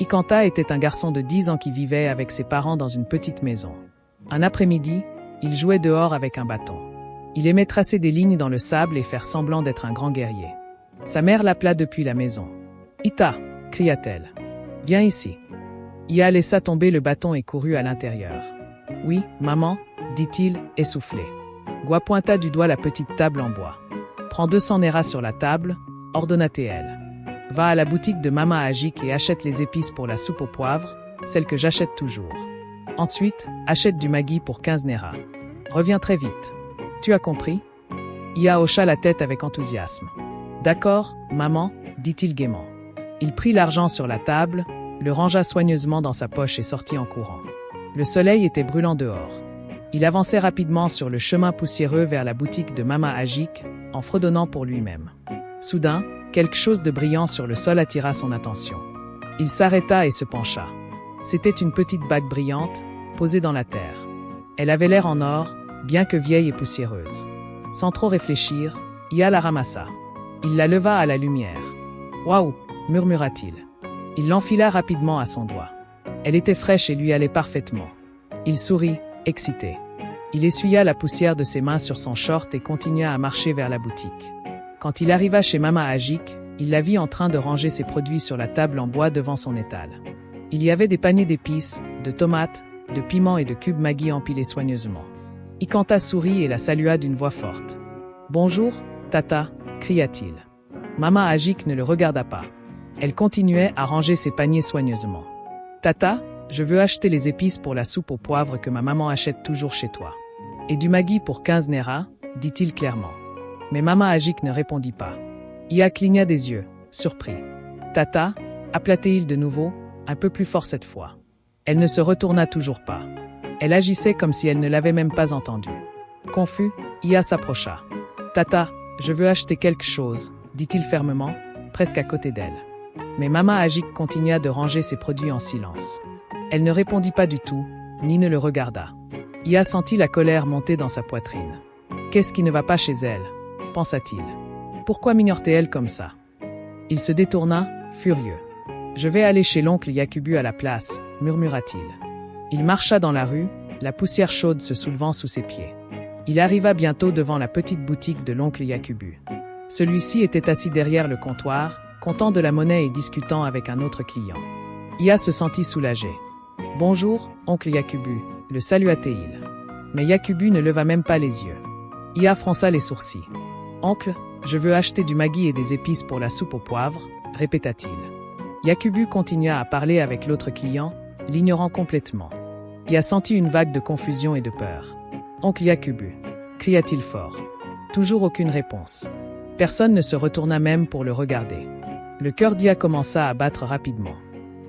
Ikanta était un garçon de 10 ans qui vivait avec ses parents dans une petite maison. Un après-midi, il jouait dehors avec un bâton. Il aimait tracer des lignes dans le sable et faire semblant d'être un grand guerrier. Sa mère l'appela depuis la maison. « Ita » cria-t-elle. « Viens ici. » Ia laissa tomber le bâton et courut à l'intérieur. « Oui, maman, » dit-il, essoufflé. Gua pointa du doigt la petite table en bois. « Prends 200 Nera sur la table, » ordonna-t-elle. « Va à la boutique de Mama Ajik et achète les épices pour la soupe au poivre, celle que j'achète toujours. Ensuite, achète du Maggi pour 15 Nera. Reviens très vite. Tu as compris ?» Ia hocha la tête avec enthousiasme. « D'accord, maman, » dit-il gaiement. Il prit l'argent sur la table, le rangea soigneusement dans sa poche et sortit en courant. Le soleil était brûlant dehors. Il avançait rapidement sur le chemin poussiéreux vers la boutique de Mama Ajik, en fredonnant pour lui-même. Soudain, quelque chose de brillant sur le sol attira son attention. Il s'arrêta et se pencha. C'était une petite bague brillante, posée dans la terre. Elle avait l'air en or, bien que vieille et poussiéreuse. Sans trop réfléchir, Ia la ramassa. Il la leva à la lumière. « Waouh !» murmura-t-il. Il l'enfila rapidement à son doigt. Elle était fraîche et lui allait parfaitement. Il sourit, excité. Il essuya la poussière de ses mains sur son short et continua à marcher vers la boutique. Quand il arriva chez Mama Ajik, il la vit en train de ranger ses produits sur la table en bois devant son étal. Il y avait des paniers d'épices, de tomates, de piments et de cubes Maggi empilés soigneusement. Ikanta sourit et la salua d'une voix forte. « Bonjour, Tata » cria-t-il. Mama Ajik ne le regarda pas. Elle continuait à ranger ses paniers soigneusement. « Tata, je veux acheter les épices pour la soupe au poivre que ma maman achète toujours chez toi. Et du Maggi pour 15 Nera, dit-il clairement. Mais Mama Ajik ne répondit pas. Ia cligna des yeux, surpris. « Tata » appela-t-il de nouveau, un peu plus fort cette fois. Elle ne se retourna toujours pas. Elle agissait comme si elle ne l'avait même pas entendu. Confus, Ia s'approcha. « Tata, je veux acheter quelque chose, » dit-il fermement, presque à côté d'elle. Mais Mama Ajik continua de ranger ses produits en silence. Elle ne répondit pas du tout, ni ne le regarda. Ia sentit la colère monter dans sa poitrine. « Qu'est-ce qui ne va pas chez elle ?» pensa-t-il. « Pourquoi m'ignore-t-elle comme ça ?» Il se détourna, furieux. « Je vais aller chez l'oncle Yakubu à la place, » murmura-t-il. Il marcha dans la rue, la poussière chaude se soulevant sous ses pieds. Il arriva bientôt devant la petite boutique de l'oncle Yakubu. Celui-ci était assis derrière le comptoir, comptant de la monnaie et discutant avec un autre client. Ia se sentit soulagé. « Bonjour, oncle Yakubu » le salua-t-il. Mais Yakubu ne leva même pas les yeux. Ia fronça les sourcils. « Oncle, je veux acheter du Maggi et des épices pour la soupe au poivre » répéta-t-il. Yakubu continua à parler avec l'autre client, l'ignorant complètement. Ia sentit une vague de confusion et de peur. « Oncle Yakubu » cria-t-il fort. Toujours aucune réponse. Personne ne se retourna même pour le regarder. Le cœur d'Ia commença à battre rapidement.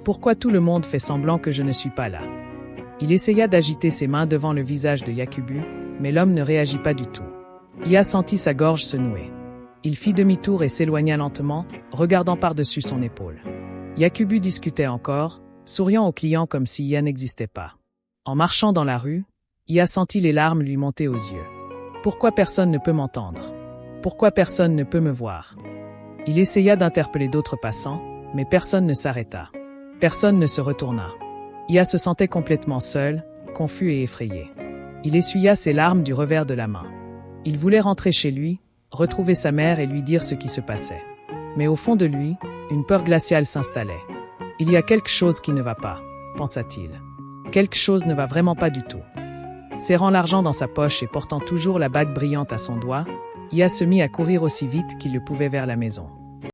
Pourquoi tout le monde fait semblant que je ne suis pas là? Il essaya d'agiter ses mains devant le visage de Yakubu, mais l'homme ne réagit pas du tout. Ia sentit sa gorge se nouer. Il fit demi-tour et s'éloigna lentement, regardant par-dessus son épaule. Yakubu discutait encore, souriant aux clients comme si Ia n'existait pas. En marchant dans la rue, Ia sentit les larmes lui monter aux yeux. Pourquoi personne ne peut m'entendre? Pourquoi personne ne peut me voir? Il essaya d'interpeller d'autres passants, mais personne ne s'arrêta. Personne ne se retourna. Ia se sentait complètement seul, confus et effrayé. Il essuya ses larmes du revers de la main. Il voulait rentrer chez lui, retrouver sa mère et lui dire ce qui se passait. Mais au fond de lui, une peur glaciale s'installait. Il y a quelque chose qui ne va pas, pensa-t-il. Quelque chose ne va vraiment pas du tout. Serrant l'argent dans sa poche et portant toujours la bague brillante à son doigt, Ia se mit à courir aussi vite qu'il le pouvait vers la maison.